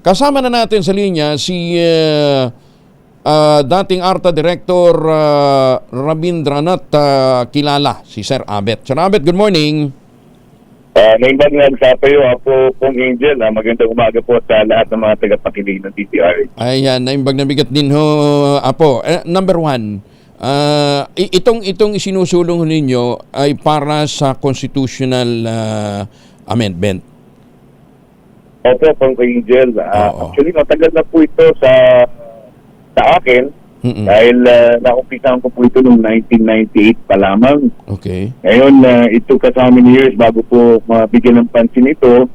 Kasama na natin sa linya si dating ARTA Director Rabindranath Kilala, si Sir Abet. Sir Abet, good morning. Naimbag nga sa payo ako pong Angel. Magandang umaga po sa lahat ng mga tagapakinig ng DTRH. Ayan, naimbag na bigat din ho, Apo. Number one, itong isinusulong ninyo ay para sa constitutional amendment. Opo, pong Angel. Actually, matagal na po ito sa akin. Dahil nakumpisahan ko po ito noong 1998 pa lamang. Okay. Ngayon, it took us how many years bago po mabigyan ng pansin ito.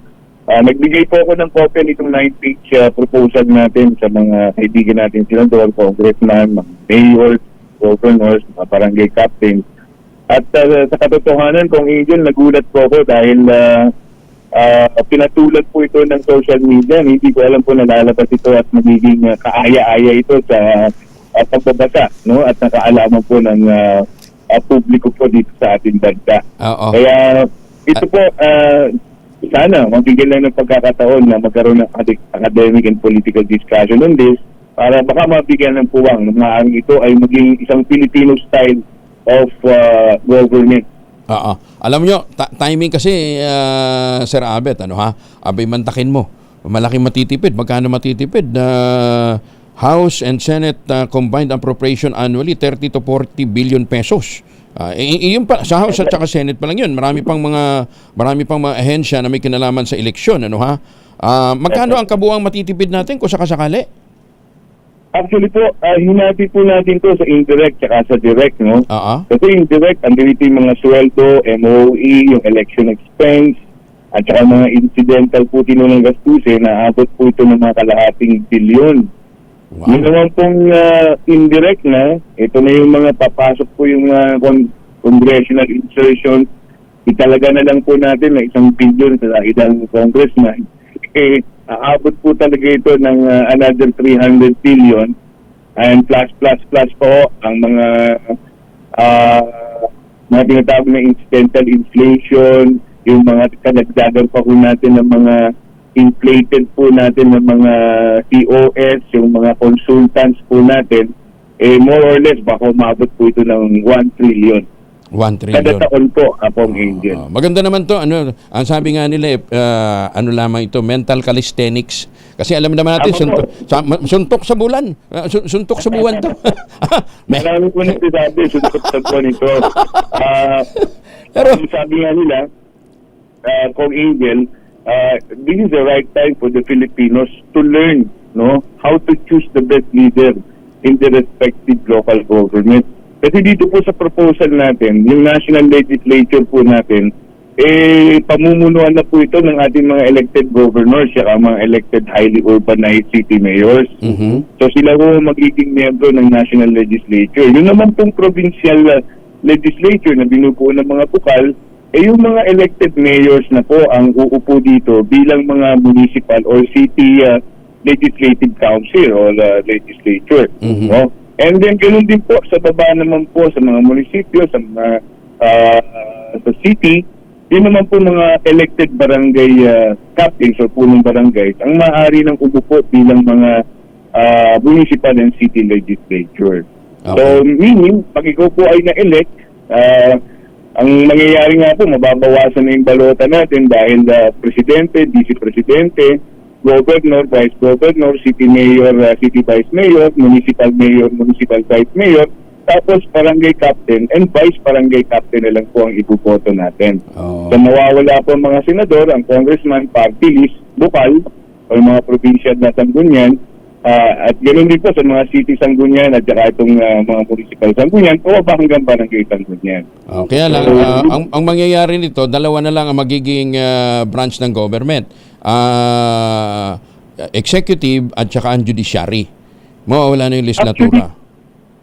Nagbigay po ako ng copy nitong 9-page proposal natin sa mga kaibigan natin, senador, congressman, mga mayors, governors, mga barangay captains. At sa katotohanan, kung Angel, nagulat po ako dahil pinatulad po ito ng social media. Hindi ko alam po nalalabas ito at magiging kaaya-aya ito sa pagbabasa, no? At nakaalaman po ng publiko po dito sa ating bansa. Kaya ito po, sana mabigyan lang ng pagkakataon na magkaroon ng academic and political discussion on this para baka mabigyan ng puwang na maaaring ito ay maging isang Filipino style of government. Alam nyo, timing kasi, Sir Abet, abay mantakin mo. Malaking matitipid. Magkano matitipid? House and Senate combined appropriation annually 30 to 40 billion pesos. Iyon pa sa House at saka Senate pa lang 'yun. Marami pang mga ahensya na may kinalaman sa eleksyon, magkano ang kabuuang matitipid natin kung sakasakali? Actually po, hinati po natin to sa indirect at sa direct, no? Kasi indirect, andito yung mga sweldo, MOE, yung election expense, at saka mga incidental po tinunong gastusin na abot po ito ng mga kalahating bilyon. Wow. Yung naman pong indirect na, ito na yung mga papasok po yung congressional insertion. Italaga na lang po natin na 1 billion sa ilang congressman. Aabot po talaga ito ng another 300 billion. And plus po ang mga tinatawag na incidental inflation, yung mga kadagdagan pa po natin ng mga inflated po natin ng mga COS, yung mga consultants po natin, more or less baka umabot po ito ng 1 trillion. 1 trillion. Kada taon po, Apong Angel. Maganda naman to. Ang sabi nga nila, lamang ito, mental calisthenics. Kasi alam naman natin, suntok sa bulan. Suntok sa buwan to. Marami po nagsasabi, suntok sa buwan ito. Pero sabi nga nila, Kong Angel, this is the right time for the Filipinos to learn, how to choose the best leader in the respective local government. Kasi dito po sa proposal natin, yung national legislature po natin, pamumunuan na po ito ng ating mga elected governors at mga elected highly urbanized city mayors. So sila po magiging miyembro ng national legislature. Yung naman pong provincial legislature na binubuo ng mga bukal, yung mga elected mayors na po ang uupo dito bilang mga municipal or city legislative council or legislature. And then ganoon din po sa baba naman po sa mga munisipyo, sa mga sa city, din naman po mga elected barangay captains or punong barangays ang maaari ng umupo bilang mga municipal and city legislature. So meaning, pag ikaw po ay na-elect, ang mangyayari nga po, mababawasan na yung balota natin dahil presidente, vice-presidente, governor, vice governor, city mayor, city vice mayor, municipal vice mayor, tapos barangay captain and vice barangay captain na lang po ang ibuboto natin. So mawawala po ang mga senador, ang congressman, party list, bukal, o yung mga provincial na sanggunian, at ganoon din po sa mga city sanggunian at saka itong mga municipal sanggunian o hanggang barangay sanggunian. Kaya lang, ang mangyayari nito, dalawa na lang ang magiging branch ng government. Executive at saka ang judiciary. Mawawala na yung legislatura.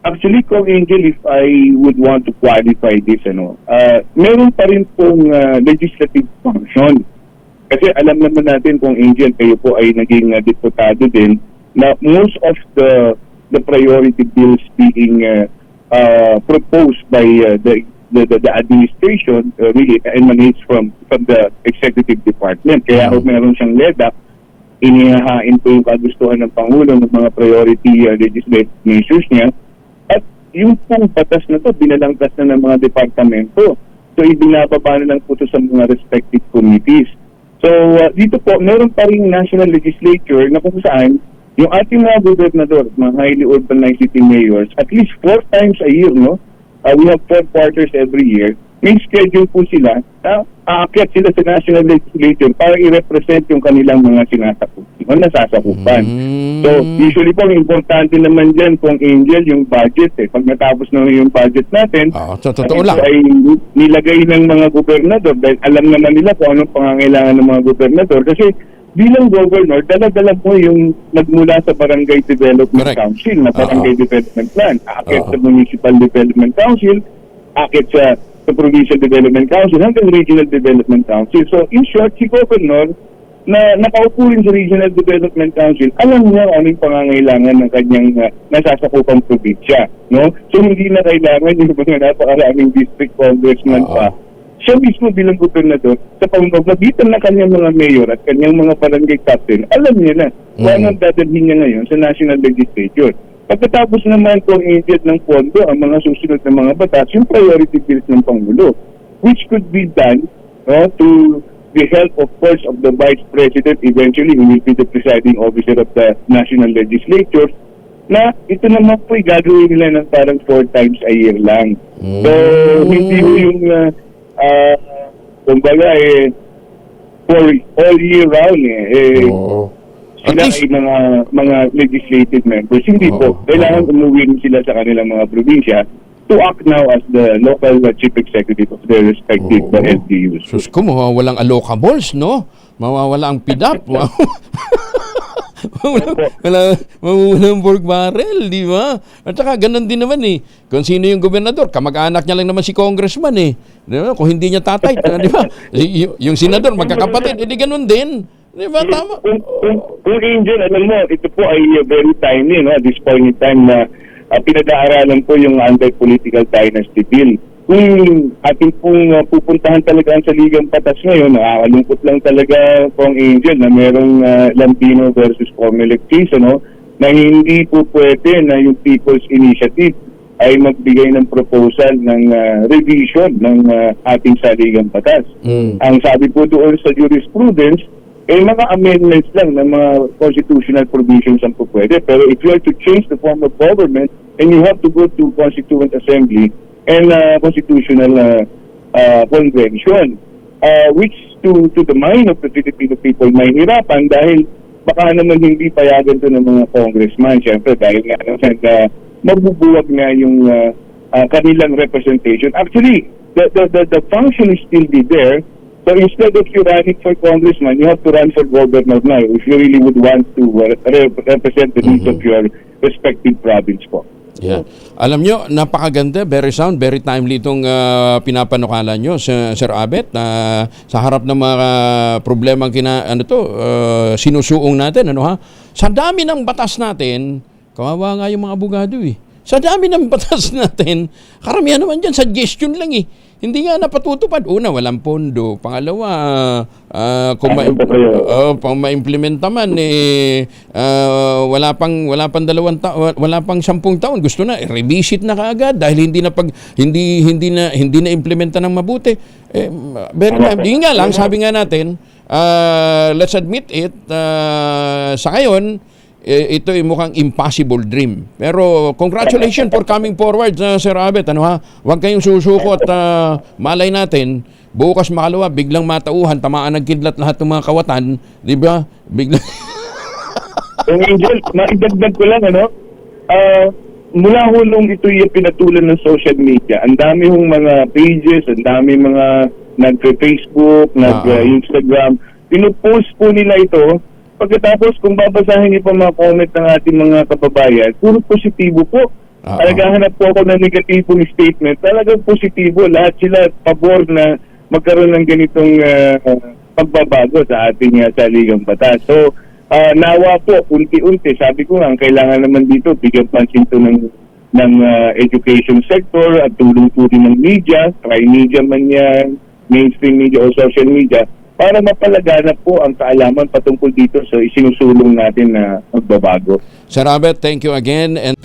Actually, Kong Angel, if I would want to qualify this, meron pa rin pong legislative function. Kasi alam naman natin, Kong Angel, kayo po ay naging deputado din, na most of the priority bills being proposed by the administration really emanates from the executive department. Kaya meron siyang LEDAC inihahain po yung kagustuhan ng Pangulo ng mga priority legislative measures niya. At yung pong batas na to, binalangkas na ng mga departamento. So, ibinababa na lang po ito sa mga respective committees. So, dito po, meron pa rin national legislature na kung saan yung ating mga gobernador, mga highly urbanized city mayors, at least 4 times a year, no? We have 4 quarters every year. May schedule po sila, aakyat sila sa national legislature para i-represent yung kanilang mga sinasakupan o nasasakupan. So, usually po, importante naman dyan kung Angel, yung budget. Pag natapos na yung budget natin, so, totoo lang. ay nilagay ng mga gobernador dahil alam naman nila kung anong pangangailangan ng mga gobernador. Kasi bilang governor, dala-dala mo yung nagmula sa Barangay Development Council na Barangay Development Plan. Akit sa Municipal Development Council, akit sa Provincial Development Council, hanggang Regional Development Council. So, in short, si governor na nakaupo rin sa Regional Development Council, alam niya ano yung pangangailangan ng kanyang nasasakupang probinsya. No? So, hindi na kailangan yung mga napakaraming district congressman pa. Siya mismo bilang gobernador, sa pamamagitan ng kanyang mga mayor at kanyang mga barangay captain, alam niya na kung anong dadalhin niya ngayon sa national legislature. Pagkatapos naman kung i-get ng pondo ang mga susunod na mga batas, yung priority bills ng Pangulo, which could be done to the help, of course, of the Vice President, eventually who will be the presiding officer of the national legislature, na ito naman po gagawin nila ng parang 4 times a year lang. So, hindi mo yung kumbaga for all year round sila ay mga legislative members. Hindi po. Kailangan umuwi sila sa kanilang mga probinsya to act now as the local chief executive of their respective LGUs. Sus ko, mawawalang allocables, no? Mawawala ang PDAP. Walang pork barrel, di ba? At saka ganun din naman kung sino yung gobernador, kamag-anak niya lang naman si congressman Di ba? Kung hindi niya tatay, di ba? Yung senador, magkakapatid, edi ganun din. Di ba? Tama. Kung Angel, alam mo, ito po ay very timely, no? At this point in time na pinag-aaralan po yung anti-political dynasty bill. Kung ating pong pupuntahan talaga ang saligang batas ngayon, nakakalungkot lang talaga pong Angel na merong Lambino versus Comelec case, na hindi po pwede na yung People's Initiative ay magbigay ng proposal ng revision ng ating saligang batas. Ang sabi po doon sa jurisprudence, mga amendments lang ng mga constitutional provisions ang po pwede. Pero if you are to change the form of government, then you have to go to Constituent Assembly and constitutional convention, which to the mind of the Filipino people may hirapan dahil baka naman hindi payagan to ng mga congressman, syempre dahil nga mabubuwag nga yung kanilang representation. Actually, the function is still be there. So instead of you running for congressman, you have to run for governor now if you really would want to represent the needs of your respective province po. Yeah. Alam nyo, napakaganda, very sound, very timely itong pinapanukala nyo, Sir Abet, sa harap ng mga problemang sinusuong natin. Sa dami ng batas natin, kawawa nga yung mga abogado Sa dami ng batas natin, karamihan naman dyan, suggestion lang Hindi nga napatutupad. Una, walang pondo. Pangalawa, kung ma-implementa man, wala pang 2 taon, wala pang 10 taon. Gusto na, revisit na kaagad dahil hindi na implementa ng mabuti. Hindi nga lang, sabi nga natin, let's admit it, sa ngayon, ito ay mukhang impossible dream. Pero congratulations for coming forward, Sir Abet. Huwag kayong susuko at malay natin, bukas makalawa, biglang matauhan, tamaan ng kidlat lahat ng mga kawatan. Di ba? Biglang... Angel, maidagdag ko lang, mula nung ito yung pinatulan ng social media, ang dami hong mga pages, ang dami mga nag-Facebook, nag-Instagram, pinupost po nila ito. Pagkatapos, kung babasahin niyo pa mga comment ng ating mga kababayan, puro positibo po. Naghahanap po ako ng negatibong statement. Talagang positibo. Lahat sila pabor na magkaroon ng ganitong pagbabago sa ating saligang batas. So, nawa po, unti-unti. Sabi ko nga, ang kailangan naman dito, bigyan pansin to ng education sector at tulong po din ng media, tri-media man yan, mainstream media o social media, para mapalaganap po ang kaalaman patungkol dito sa isinusulong natin na magbabago. Sir Abet, thank you again. And